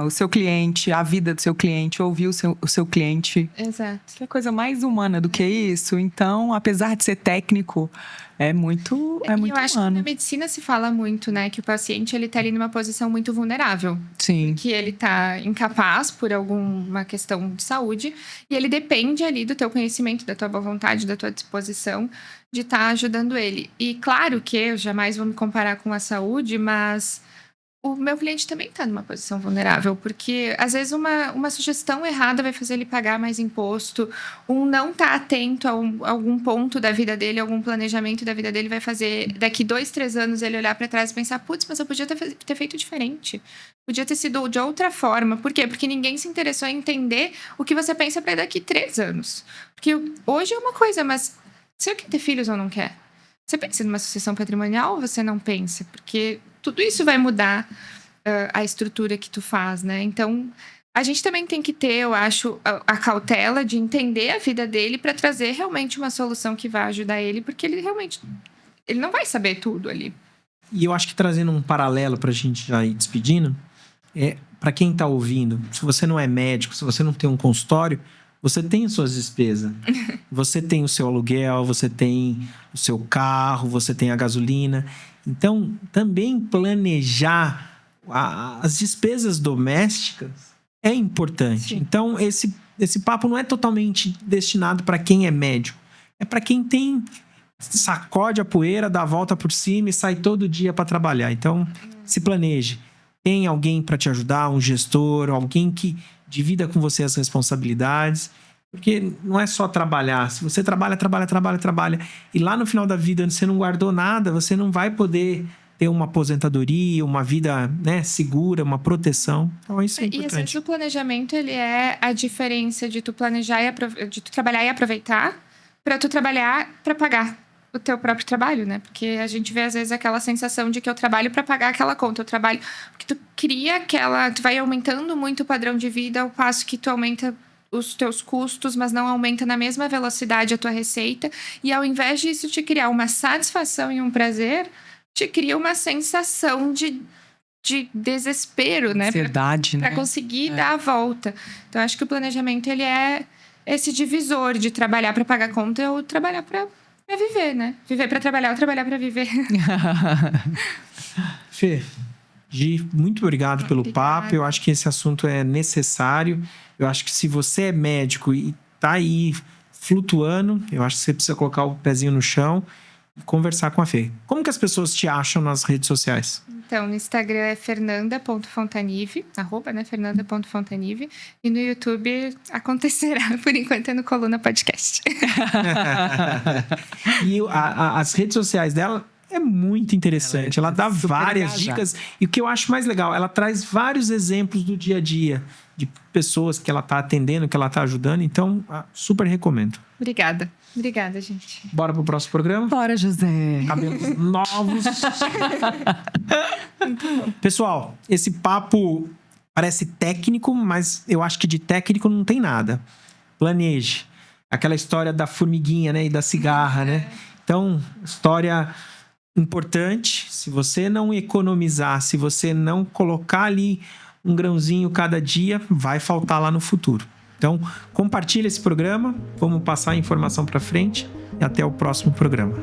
o seu cliente, a vida do seu cliente, ouvir o seu cliente. Exato. Que coisa mais humana do que isso. Então, apesar de ser técnico, é muito humano. Eu acho que na medicina se fala muito, né, que o paciente ele tá ali numa posição muito vulnerável. Sim. Que ele tá incapaz por alguma questão de saúde e ele depende ali do teu conhecimento, da tua boa vontade, da tua disposição de estar ajudando ele. E claro que eu jamais vou me comparar com a saúde, mas o meu cliente também está numa posição vulnerável, porque às vezes uma sugestão errada vai fazer ele pagar mais imposto, não tá atento a algum ponto da vida dele, algum planejamento da vida dele vai fazer daqui 2-3 anos ele olhar para trás e pensar, putz, mas eu podia ter feito diferente. Podia ter sido de outra forma. Por quê? Porque ninguém se interessou em entender o que você pensa para daqui 3 anos. Porque hoje é uma coisa, mas você quer ter filhos ou não quer? Você pensa numa sucessão patrimonial ou você não pensa? Porque tudo isso vai mudar a estrutura que tu faz, né? Então, a gente também tem que ter, eu acho, a cautela de entender a vida dele para trazer realmente uma solução que vai ajudar ele, porque ele não vai saber tudo ali. E eu acho que trazendo um paralelo pra gente já ir despedindo, para quem tá ouvindo, se você não é médico, se você não tem um consultório, você tem as suas despesas. Você tem o seu aluguel, você tem o seu carro, você tem a gasolina. Então, também planejar as despesas domésticas é importante. Sim. Então, esse papo não é totalmente destinado para quem é médico. É para quem sacode a poeira, dá a volta por cima e sai todo dia para trabalhar. Então, se planeje. Tem alguém para te ajudar, um gestor, alguém que divida com você as responsabilidades, porque não é só trabalhar. Se você trabalha, e lá no final da vida você não guardou nada, você não vai poder ter uma aposentadoria, uma vida, né, segura, uma proteção. Então isso é importante. E às vezes o planejamento ele é a diferença de tu planejar de tu trabalhar e aproveitar para tu trabalhar para pagar o teu próprio trabalho, né? Porque a gente vê, às vezes, aquela sensação de que eu trabalho para pagar aquela conta. Eu trabalho porque tu cria tu vai aumentando muito o padrão de vida ao passo que tu aumenta os teus custos, mas não aumenta na mesma velocidade a tua receita. E ao invés disso te criar uma satisfação e um prazer, te cria uma sensação de desespero, né? Ansiedade, né? Para conseguir dar a volta. Então, acho que o planejamento, ele é esse divisor de trabalhar para pagar conta ou trabalhar para viver, né? Viver para trabalhar ou trabalhar para viver. Fê, Gi, muito obrigado pelo papo. Eu acho que esse assunto é necessário. Eu acho que se você é médico e tá aí flutuando, eu acho que você precisa colocar o pezinho no chão e conversar com a Fê. Como que as pessoas te acham nas redes sociais? Então, no Instagram é fernanda.fontanive, @ fernanda.fontanive. E no YouTube acontecerá, por enquanto, é no Coluna Podcast. E as redes sociais dela é muito interessante. Ela dá várias dicas. E o que eu acho mais legal, ela traz vários exemplos do dia a dia de pessoas que ela está atendendo, que ela está ajudando. Então, super recomendo. Obrigada, gente. Bora pro próximo programa? Bora, José. Cabelos novos. Pessoal, esse papo parece técnico, mas eu acho que de técnico não tem nada. Planeje. Aquela história da formiguinha, né? E da cigarra, né? Então, história importante. Se você não economizar, se você não colocar ali um grãozinho cada dia, vai faltar lá no futuro. Então, compartilha esse programa. Vamos passar a informação para frente. E até o próximo programa.